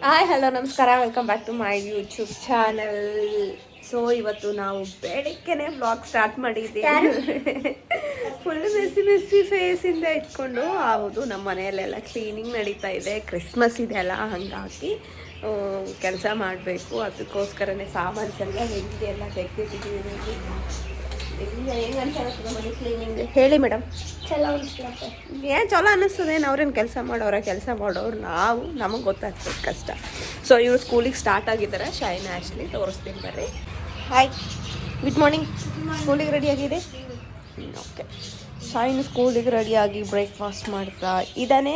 Hi hello ನಮಸ್ಕಾರ, welcome back to my YouTube channel. So ಇವತ್ತು ನಾವು ಬೆಳಗ್ಗೆನೆ ವ್ಲಾಗ್ ಸ್ಟಾರ್ಟ್ ಮಾಡಿದ್ದೀವಿ. ಫುಲ್ ಮೆಸ್ಸಿ ಫೇಸಿಂದ ಇಟ್ಕೊಂಡು. ಹೌದು, ನಮ್ಮ ಮನೆಯಲ್ಲೆಲ್ಲ ಕ್ಲೀನಿಂಗ್ ನಡೀತಾ ಇದೆ, ಕ್ರಿಸ್ಮಸ್ ಇದೆಯಲ್ಲ, ಹಾಗಾಗಿ ಕೆಲಸ ಮಾಡಬೇಕು. ಅದಕ್ಕೋಸ್ಕರನೇ ಸಾಮಾನ್ಸ್ ಎಲ್ಲ ಎಲ್ಲ ತೆಗೆದಿಟ್ಟಿದ್ದೀವಿ. ಹೆಂಗೆ ಅನ್ಸುತ್ತೆ ಮನೆ ಕ್ಲೀನಿಂಗ್ ಹೇಳಿ ಮೇಡಮ್? ಚಲೋ ಅನಿಸ್ತದೆ. ಏನು ಚಲೋ ಅನ್ನಿಸ್ತದೆ? ಅವ್ರೇನು ಕೆಲಸ ಮಾಡೋರು ನಾವು, ನಮಗೆ ಗೊತ್ತಾಗ್ತದೆ ಕಷ್ಟ. ಸೊ ಇವ್ರು ಸ್ಕೂಲಿಗೆ ಸ್ಟಾರ್ಟ್ ಆಗಿದ್ದಾರೆ. ಶೈನ್ ಆ್ಯಶ್ಲಿ ತೋರಿಸ್ತೀನಿ ಬರ್ರಿ. Hi, good morning. ಸ್ಕೂಲಿಗೆ ರೆಡಿ ಆಗಿದೆ. ಓಕೆ, ಶೈನ್ ಸ್ಕೂಲಿಗೆ ರೆಡಿಯಾಗಿ ಬ್ರೇಕ್ಫಾಸ್ಟ್ ಮಾಡ್ತಾ ಇದ್ದಾನೆ.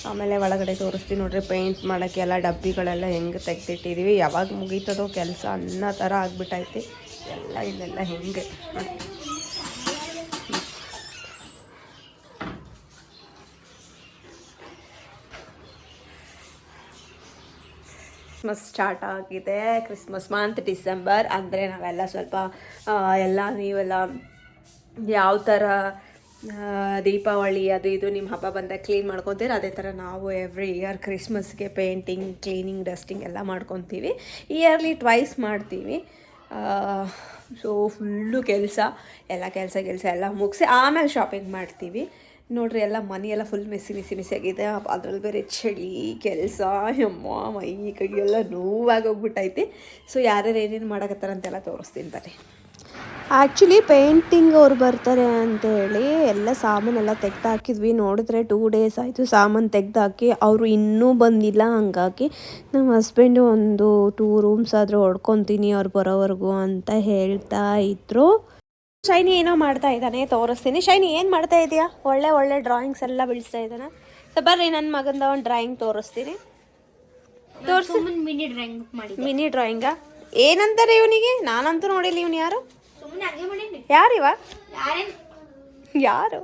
ಆಮೇಲೆ ಒಳಗಡೆ ತೋರಿಸ್ತೀನಿ ನೋಡ್ರಿ, ಪೇಂಟ್ ಮಾಡೋಕ್ಕೆ ಎಲ್ಲ ಡಬ್ಬಿಗಳೆಲ್ಲ ಹೆಂಗೆ ತೆಗೆದಿಟ್ಟಿದ್ದೀವಿ. ಯಾವಾಗ ಮುಗೀತದೋ ಕೆಲಸ ಅನ್ನೋ ಥರ ಆಗಿಬಿಟ್ಟೈತಿ ಎಲ್ಲ. ಇಲ್ಲೆಲ್ಲ ಹೆಂಗೆ ಕ್ರಿಸ್ಮಸ್ ಸ್ಟಾರ್ಟ್ ಆಗಿದೆ. ಕ್ರಿಸ್ಮಸ್ ಮಂತ್ ಡಿಸೆಂಬರ್ ಅಂದರೆ ನಾವೆಲ್ಲ ಸ್ವಲ್ಪ ನೀವೆಲ್ಲ ಯಾವ ಥರ ದೀಪಾವಳಿ ಅದು ಇದು ನಿಮ್ಮ ಹಬ್ಬ ಬಂದಾಗ ಕ್ಲೀನ್ ಮಾಡ್ಕೊತೀರ, ಅದೇ ಥರ ನಾವು ಎವ್ರಿ ಇಯರ್ ಕ್ರಿಸ್ಮಸ್ಗೆ ಪೇಂಟಿಂಗ್, ಕ್ಲೀನಿಂಗ್, ಡಸ್ಟಿಂಗ್ ಎಲ್ಲ ಮಾಡ್ಕೊತೀವಿ. ಇಯರ್ಲಿ ಟ್ವೈಸ್ ಮಾಡ್ತೀವಿ. ಸೊ ಫುಲ್ಲು ಕೆಲಸ ಎಲ್ಲ ಮುಗಿಸಿ ಆಮೇಲೆ ಶಾಪಿಂಗ್ ಮಾಡ್ತೀವಿ. ನೋಡ್ರಿ, ಎಲ್ಲ ಮನೆಯೆಲ್ಲ ಫುಲ್ ಮೆಸ್ಸಿ ಆಗಿದೆ. ಅದ್ರಲ್ಲಿ ಬೇರೆ ಚಳಿ, ಕೆಲಸ, ಮೈ ಕೈ ಎಲ್ಲ ನೋವಾಗೋಗ್ಬಿಟ್ಟೈತಿ. ಸೊ ಯಾರ್ಯಾರು ಏನೇನು ಮಾಡಕತ್ತಾರಂತೆಲ್ಲ ತೋರಿಸ್ತೀನಿ ಬರ್ರಿ. ಆ್ಯಕ್ಚುಲಿ ಪೇಂಟಿಂಗ್ ಅವ್ರು ಬರ್ತಾರೆ ಅಂತೇಳಿ ಎಲ್ಲ ಸಾಮಾನೆಲ್ಲ ತೆಗ್ದು ಹಾಕಿದ್ವಿ. ನೋಡಿದ್ರೆ 2 days ಆಯಿತು ಸಾಮಾನು ತೆಗ್ದು ಹಾಕಿ. ಅವರು ಇನ್ನೂ ಬಂದಿಲ್ಲ. ಹಂಗಾಗಿ ನಮ್ಮ ಹಸ್ಬೆಂಡು ಒಂದು 2 rooms ಆದರೂ ಹೊಡ್ಕೊತೀನಿ ಅವ್ರು ಬರೋವರೆಗೂ ಅಂತ ಹೇಳ್ತಾ ಇದ್ರು. ಶೈನಿ ಏನೋ ಮಾಡ್ತಾ ಇದ್ದಾನೆ, ತೋರಿಸ್ತೀನಿ. ಶೈನಿ ಏನು ಮಾಡ್ತಾ ಇದೆಯಾ? ಒಳ್ಳೆ ಡ್ರಾಯಿಂಗ್ಸ್ ಎಲ್ಲ ಬಿಡಿಸ್ತಾ ಇದ್ದಾನೆ. ಸೊ ಬರ್ರಿ, ನನ್ನ ಮಗಂದ ಒಂದು ಡ್ರಾಯಿಂಗ್ ತೋರಿಸ್ತೀನಿ. ಮಿನಿ ಡ್ರಾಯಿಂಗಾ? ಏನಂತಾರೆ ಇವನಿಗೆ? ನಾನಂತೂ ನೋಡಿಲ್ಲ. ಇವನು ಯಾರು? ಯಾರಿವ? ಯಾರು?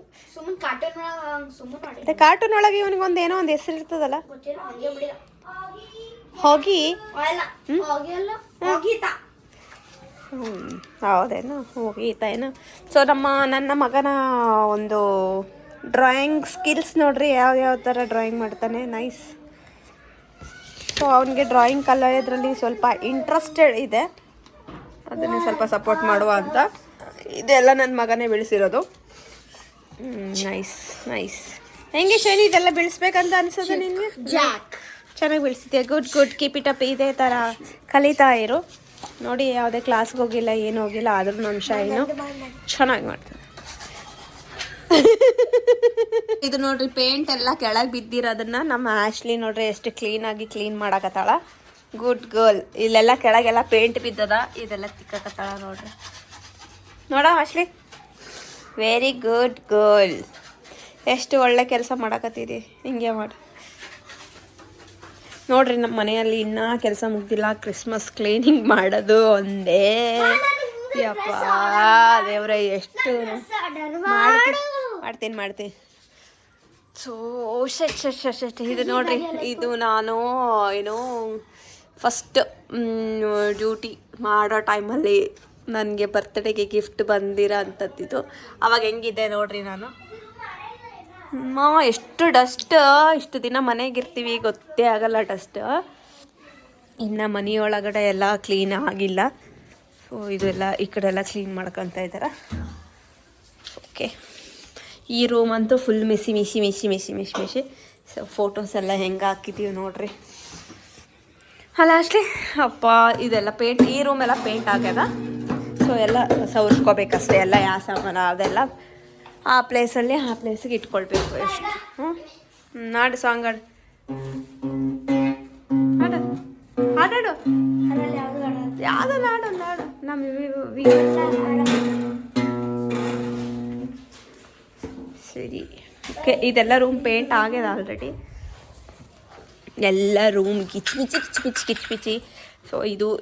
ಕಾರ್ಟೂನ್ ಒಳಗೆ ಇವನಿಗೊಂದು ಏನೋ ಒಂದು ಹೆಸರು ಇರ್ತದಲ್ಲ, ಹೋಗಿ. ಹೌದೇನು? ಹೋಗೀತಾ ಏನು? ಸೊ ನನ್ನ ಮಗನ ಒಂದು ಡ್ರಾಯಿಂಗ್ ಸ್ಕಿಲ್ಸ್ ನೋಡ್ರಿ, ಯಾವ ಥರ ಡ್ರಾಯಿಂಗ್ ಮಾಡ್ತಾನೆ. ನೈಸ್. ಸೊ ಅವನಿಗೆ ಡ್ರಾಯಿಂಗ್ ಕಲಿಯೋದ್ರಲ್ಲಿ ಸ್ವಲ್ಪ ಇಂಟ್ರೆಸ್ಟೆಡ್ ಇದೆ. ಅದನ್ನೇ ಸ್ವಲ್ಪ ಸಪೋರ್ಟ್ ಮಾಡುವ ಅಂತ. ಇದೆಲ್ಲ ನನ್ನ ಮಗನೇ ಬೆಳೆಸಿರೋದು. ನೈಸ್. ಹೆಂಗೆ ಶೈನಿ, ಇದೆಲ್ಲ ಬೆಳೆಸ್ಬೇಕಂತ ಅನ್ಸೋದು ನಿನಗೆ? ಚೆನ್ನಾಗಿ ಬೆಳೆಸಿದ್ಯಾ. Good keep it up. ಇದೇ ಥರ ಕಲಿತಾ ಇರು. ನೋಡಿ, ಯಾವುದೇ ಕ್ಲಾಸ್ಗೆ ಹೋಗಿಲ್ಲ, ಏನು ಹೋಗಿಲ್ಲ, ಆದರೂ ನಮ್ಮ ಶೈನು ಚೆನ್ನಾಗಿ ಮಾಡ್ತಾರೆ. ಇದು ನೋಡ್ರಿ, ಪೇಂಟ್ ಎಲ್ಲ ಕೆಳಗೆ ಬಿದ್ದಿರೋದನ್ನ ನಮ್ಮ ಆಶ್ಲಿ ನೋಡ್ರಿ ಎಷ್ಟು ಕ್ಲೀನಾಗಿ ಕ್ಲೀನ್ ಮಾಡಕತ್ತಾಳ. Good girl. ಇಲ್ಲೆಲ್ಲ ಕೆಳಗೆಲ್ಲ ಪೇಂಟ್ ಬಿದ್ದದ, ಇದೆಲ್ಲ ತಿಕ್ಕಕತ್ತಾಳ ನೋಡ್ರಿ. ನೋಡ ಆಶ್ಲಿ, ವೆರಿ ಗುಡ್ ಗರ್ಲ್. ಎಷ್ಟು ಒಳ್ಳೆ ಕೆಲಸ ಮಾಡಕತ್ತಿದಿ. ಹಿಂಗೆ ಮಾಡಿ ನೋಡ್ರಿ. ನಮ್ಮ ಮನೆಯಲ್ಲಿ ಇನ್ನೂ ಕೆಲಸ ಮುಗ್ದಿಲ್ಲ. ಕ್ರಿಸ್ಮಸ್ ಕ್ಲೀನಿಂಗ್ ಮಾಡೋದು ಒಂದೇ. ಯಪ್ಪ ದೇವ್ರೆ, ಎಷ್ಟು ಮಾಡ್ತೀನಿ. So shut. ಇದು ನೋಡ್ರಿ, ಇದು ನಾನು ಏನೋ ಫಸ್ಟ್ ಡ್ಯೂಟಿ ಮಾಡೋ ಟೈಮಲ್ಲಿ ನನಗೆ ಬರ್ತ್ಡೇಗೆ ಗಿಫ್ಟ್ ಬಂದಿರೋ ಅಂಥದ್ದಿದು. ಅವಾಗ ಹೆಂಗಿದೆ ನೋಡ್ರಿ ನಾನು. ಎಷ್ಟು ಡಸ್ಟ್. ಇಷ್ಟು ದಿನ ಮನೆಗಿರ್ತೀವಿ, ಗೊತ್ತೇ ಆಗಲ್ಲ ಡಸ್ಟ್. ಇನ್ನು ಮನೆಯೊಳಗಡೆ ಎಲ್ಲ ಕ್ಲೀನ್ ಆಗಿಲ್ಲ. ಸೊ ಇದೆಲ್ಲ ಈ ಕಡೆ ಎಲ್ಲ ಕ್ಲೀನ್ ಮಾಡ್ಕೊತಾ ಇದ್ದಾರೆ. ಓಕೆ, ಈ ರೂಮ್ ಅಂತೂ ಫುಲ್ ಮಿಸಿ. ಸೊ ಫೋಟೋಸ್ ಎಲ್ಲ ಹೆಂಗೆ ಹಾಕಿದ್ದೀವಿ ನೋಡ್ರಿ. ಅಲ್ಲ ಅಷ್ಟೇ ಅಪ್ಪ, ಇದೆಲ್ಲ ಪೇಂಟ್, ಈ ರೂಮೆಲ್ಲ ಪೇಂಟ್ ಆಗ್ಯದ. ಸೊ ಎಲ್ಲ ಸವರ್ಸ್ಕೋಬೇಕಷ್ಟೇ. ಎಲ್ಲ ಯಾವ ಸಾಮಾನು ಅದೆಲ್ಲ ಆ ಪ್ಲೇಸಿಗೆ ಇಟ್ಕೊಳ್ಬೇಕು. ಎಷ್ಟು ನಾಡು ಸಾಂಗ್ ಹಾಡಾಡು ಯಾವುದಲ್ಲ ಹಾಡು ನಮ್ಮ ಸರಿ. ಓಕೆ, ಇದೆಲ್ಲ ರೂಮ್ ಪೇಂಟ್ ಆಗ್ಯದ ಆಲ್ರೆಡಿ. ಎಲ್ಲ ರೂಮ್ ಕಿಚ್. ಸೊ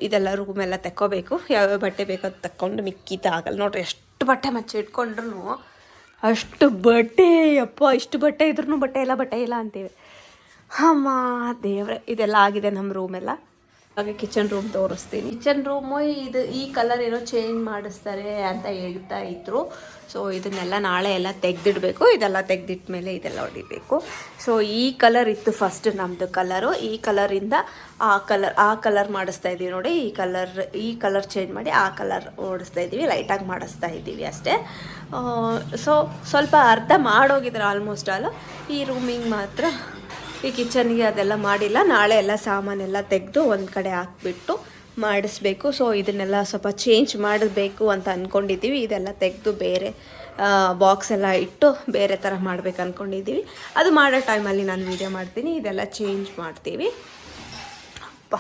ಇದೆಲ್ಲ ರೂಮೆಲ್ಲ ತೆಕ್ಕೋಬೇಕು. ಯಾವ್ಯಾವ ಬಟ್ಟೆ ಬೇಕೋ ಅದು ತಕ್ಕೊಂಡು ಮಿಕ್ಕಿತ ಆಗಲ್ಲ ನೋಡ್ರಿ. ಎಷ್ಟು ಬಟ್ಟೆ ಮಚ್ಚಿ ಇಟ್ಕೊಂಡ್ರು ಅಷ್ಟು ಬಟ್ಟೆ. ಅಪ್ಪ, ಇಷ್ಟು ಬಟ್ಟೆ ಇದ್ರೂ ಬಟ್ಟೆ ಇಲ್ಲ ಅಂತೀವಿ. ಅಮ್ಮ ದೇವ್ರೆ. ಇದೆಲ್ಲ ಆಗಿದೆ ನಮ್ಮ ರೂಮೆಲ್ಲ. ಹಾಗೆ ಕಿಚನ್ ರೂಮ್ ತೋರಿಸ್ತೀನಿ. ಕಿಚನ್ ರೂಮು ಇದು ಈ ಕಲರ್ ಏನೋ ಚೇಂಜ್ ಮಾಡಿಸ್ತಾರೆ ಅಂತ ಹೇಳ್ತಾ ಇದ್ರು. ಸೊ ಇದನ್ನೆಲ್ಲ ನಾಳೆ ಎಲ್ಲ ತೆಗೆದಿಡಬೇಕು. ಇದೆಲ್ಲ ತೆಗೆದಿಟ್ಮೇಲೆ ಇದೆಲ್ಲ ಹೊಡಿಬೇಕು. ಸೊ ಈ ಕಲರ್ ಇತ್ತು ಫಸ್ಟ್ ನಮ್ಮದು ಕಲರು. ಈ ಕಲರಿಂದ ಆ ಕಲರ್ ಮಾಡಿಸ್ತಾ ಇದ್ದೀವಿ ನೋಡಿ. ಈ ಕಲರ್ ಚೇಂಜ್ ಮಾಡಿ ಆ ಕಲರ್ ಓಡಿಸ್ತಾ ಇದ್ದೀವಿ. ಲೈಟಾಗಿ ಮಾಡಿಸ್ತಾ ಇದ್ದೀವಿ ಅಷ್ಟೇ. ಸೊ ಸ್ವಲ್ಪ ಅರ್ಧ ಮಾಡೋಗಿದ್ರೆ ಆಲ್ಮೋಸ್ಟ್ ಆಲ್. ಈ ರೂಮಿಗೆ ಮಾತ್ರ, ಈ ಕಿಚನ್ಗೆ ಅದೆಲ್ಲ ಮಾಡಿಲ್ಲ. ನಾಳೆ ಎಲ್ಲ ಸಾಮಾನೆಲ್ಲ ತೆಗೆದು ಒಂದು ಕಡೆ ಹಾಕ್ಬಿಟ್ಟು ಮಾಡಿಸ್ಬೇಕು. ಸೊ ಇದನ್ನೆಲ್ಲ ಸ್ವಲ್ಪ ಚೇಂಜ್ ಮಾಡಬೇಕು ಅಂತ ಅಂದ್ಕೊಂಡಿದ್ದೀವಿ. ಇದೆಲ್ಲ ತೆಗೆದು ಬೇರೆ ಬಾಕ್ಸ್ ಎಲ್ಲ ಇಟ್ಟು ಬೇರೆ ಥರ ಮಾಡ್ಬೇಕು ಅಂದ್ಕೊಂಡಿದ್ದೀವಿ. ಅದು ಮಾಡೋ ಟೈಮಲ್ಲಿ ನಾನು ವೀಡಿಯೋ ಮಾಡ್ತೀನಿ. ಇದೆಲ್ಲ ಚೇಂಜ್ ಮಾಡ್ತೀವಿ. ಅಪ್ಪ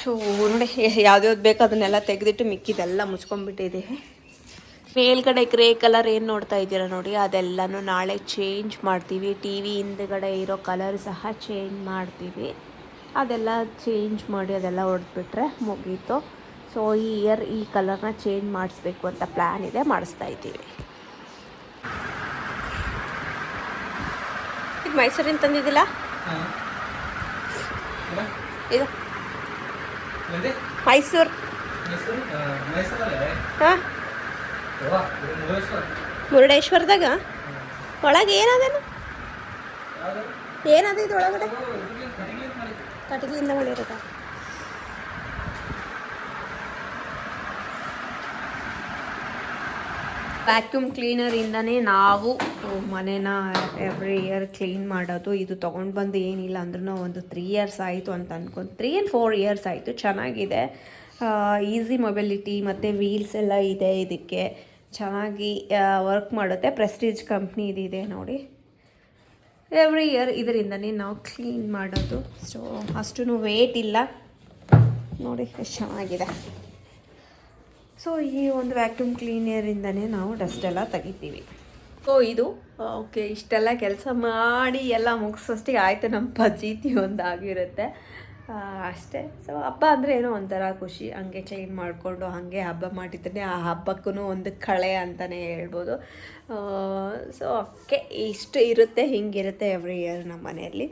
ಸೊ ನೋಡಿ, ಯಾವ್ದ್ಯಾವ್ದು ಬೇಕೋ ಅದನ್ನೆಲ್ಲ ತೆಗೆದಿಟ್ಟು ಮಿಕ್ಕಿದೆಲ್ಲ ಮುಚ್ಕೊಂಡ್ಬಿಟ್ಟಿದ್ದೀವಿ. ಮೇಲ್ಗಡೆ ಗ್ರೇ ಕಲರ್ ಏನು ನೋಡ್ತಾ ಇದ್ದೀರಾ ನೋಡಿ, ಅದೆಲ್ಲನೂ ನಾಳೆ ಚೇಂಜ್ ಮಾಡ್ತೀವಿ. ಟಿ ವಿ ಹಿಂದ್ಗಡೆ ಇರೋ ಕಲರ್ ಸಹ ಚೇಂಜ್ ಮಾಡ್ತೀವಿ. ಅದೆಲ್ಲ ಚೇಂಜ್ ಮಾಡಿ ಅದೆಲ್ಲ ಹೊಡೆದ್ಬಿಟ್ರೆ ಮುಗೀತು. ಸೊ ಈ ಇಯರ್ ಈ ಕಲರ್ನ ಚೇಂಜ್ ಮಾಡಿಸ್ಬೇಕು ಅಂತ ಪ್ಲ್ಯಾನ್ ಇದೆ, ಮಾಡಿಸ್ತಾ ಇದ್ದೀವಿ. ಇದು ಮೈಸೂರಿಂದ ತಂದಿದ್ದಿಲ್ಲ, ಇದು ಮೈಸೂರು. ಹಾಂ, ಮುರುಡೇಶ್ವರದಾಗ ಒಳಗೆ ಏನದೇನು, ಏನದ ಇದು ಒಳಗಡೆ? ಕಟ್ಟಿಗೆಯಿಂದ ಮಾಡಿರೋದ. ವ್ಯಾಕ್ಯೂಮ್ ಕ್ಲೀನರಿಂದನೇ ನಾವು ಮನೇನ ಎವ್ರಿ ಇಯರ್ ಕ್ಲೀನ್ ಮಾಡೋದು. ಇದು ತೊಗೊಂಡು ಬಂದು ಏನಿಲ್ಲ ಅಂದ್ರೂ ಒಂದು 3 years ಆಯಿತು ಅಂತ ಅನ್ಕೊಂಡು, 3 and 4 years ಆಯಿತು. ಚೆನ್ನಾಗಿದೆ, ಈಸಿ ಮೊಬಿಲಿಟಿ ಮತ್ತು ವೀಲ್ಸ್ ಎಲ್ಲ ಇದೆ. ಇದಕ್ಕೆ ಚೆನ್ನಾಗಿ ವರ್ಕ್ ಮಾಡುತ್ತೆ. ಪ್ರೆಸ್ಟೀಜ್ ಕಂಪ್ನಿ ಇದಿದೆ ನೋಡಿ. ಎವ್ರಿ ಇಯರ್ ಇದರಿಂದನೇ ನಾವು ಕ್ಲೀನ್ ಮಾಡೋದು. ಸೊ ಅಷ್ಟು ವೇಟ್ ಇಲ್ಲ ನೋಡಿ, ಎಷ್ಟು ಚೆನ್ನಾಗಿದೆ. ಸೊ ಈ ಒಂದು ವ್ಯಾಕ್ಯೂಮ್ ಕ್ಲೀನರಿಂದನೇ ನಾವು ಡಸ್ಟ್ ಎಲ್ಲ ತೆಗಿತೀವಿ. ಸೊ ಇದು ಓಕೆ, ಇಷ್ಟೆಲ್ಲ ಕೆಲಸ ಮಾಡಿ ಎಲ್ಲ ಮುಗಿಸೋಷ್ಟಿಗೆ ಆಯಿತು. ನಮ್ಮ ಪಜೀತಿ ಒಂದು ಆಗಿರುತ್ತೆ ಅಷ್ಟೇ. ಸೊ ಹಬ್ಬ ಅಂದರೆ ಏನೋ ಒಂಥರ ಖುಷಿ. ಹಂಗೆ ಕ್ಲೀನ್ ಮಾಡಿಕೊಂಡು ಹಾಗೆ ಹಬ್ಬ ಮಾಡಿದ್ರೆ ಆ ಹಬ್ಬಕ್ಕೂ ಒಂದು ಕಳೆ ಅಂತಲೇ ಹೇಳ್ಬೋದು. ಸೊ ಓಕೆ, ಇಷ್ಟು ಇರುತ್ತೆ, ಹಿಂಗಿರುತ್ತೆ ಎವ್ರಿ ಇಯರ್ ನಮ್ಮ ಮನೆಯಲ್ಲಿ.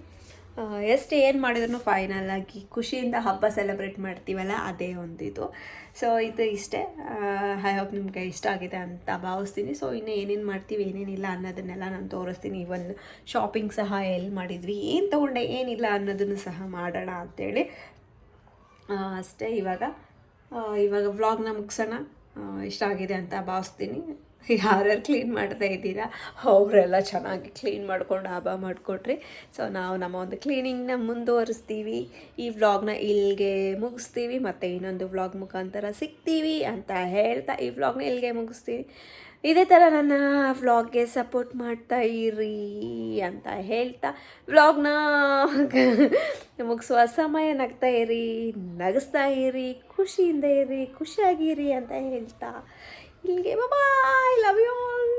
ಎಷ್ಟು ಏನು ಮಾಡಿದ್ರು ಫೈನಲ್ ಆಗಿ ಖುಷಿಯಿಂದ ಹಬ್ಬ ಸೆಲೆಬ್ರೇಟ್ ಮಾಡ್ತೀವಲ್ಲ, ಅದೇ ಒಂದಿದು. ಸೊ ಇದು ಇಷ್ಟೇ. ಐ ಹೋಪ್ ನಿಮಗೆ ಇಷ್ಟ ಆಗಿದೆ ಅಂತ ಭಾವಿಸ್ತೀನಿ. ಸೊ ಇನ್ನು ಏನೇನು ಮಾಡ್ತೀವಿ, ಏನೇನಿಲ್ಲ ಅನ್ನೋದನ್ನೆಲ್ಲ ನಾನು ತೋರಿಸ್ತೀನಿ. ಇವನ್ ಶಾಪಿಂಗ್ ಸಹ ಎಲ್ಲಿ ಮಾಡಿದ್ವಿ, ಏನು ತೊಗೊಂಡೆ, ಏನಿಲ್ಲ ಅನ್ನೋದನ್ನು ಸಹ ಮಾಡೋಣ ಅಂಥೇಳಿ ಅಷ್ಟೇ. ಇವಾಗ ವ್ಲಾಗ್ನ ಮುಗಿಸೋಣ. ಇಷ್ಟ ಆಗಿದೆ ಅಂತ ಭಾವಿಸ್ತೀನಿ. ಯಾರ್ಯಾರು ಕ್ಲೀನ್ ಮಾಡ್ತಾ ಇದ್ದೀರಾ ಅವರೆಲ್ಲ ಚೆನ್ನಾಗಿ ಕ್ಲೀನ್ ಮಾಡ್ಕೊಂಡು ಹಬ್ಬ ಮಾಡಿಕೊಟ್ರಿ. ಸೊ ನಾವು ನಮ್ಮ ಒಂದು ಕ್ಲೀನಿಂಗ್ನ ಮುಂದುವರಿಸ್ತೀವಿ. ಈ ವ್ಲಾಗ್ನ ಇಲ್ಲಿಗೆ ಮುಗಿಸ್ತೀವಿ. ಮತ್ತು ಇನ್ನೊಂದು ವ್ಲಾಗ್ ಮುಖಾಂತರ ಸಿಗ್ತೀವಿ ಅಂತ ಹೇಳ್ತಾ ಈ ವ್ಲಾಗ್ನ ಇಲ್ಲಿಗೆ ಮುಗಿಸ್ತೀವಿ. ಇದೇ ಥರ ನನ್ನ ವ್ಲಾಗ್ಗೆ ಸಪೋರ್ಟ್ ಮಾಡ್ತಾ ಇರಿ ಅಂತ ಹೇಳ್ತಾ ವ್ಲಾಗ್ನ ಮುಗಿಸುವ ಸಮಯ. ನಗ್ತಾ ಇರಿ, ನಗಿಸ್ತಾ ಇರಿ, ಖುಷಿಯಿಂದ ಇರಿ, ಖುಷಿಯಾಗಿರಿ ಅಂತ ಹೇಳ್ತಾ ಇಲ್ಲಿಗೆ ಬಾಯ್. Love you all.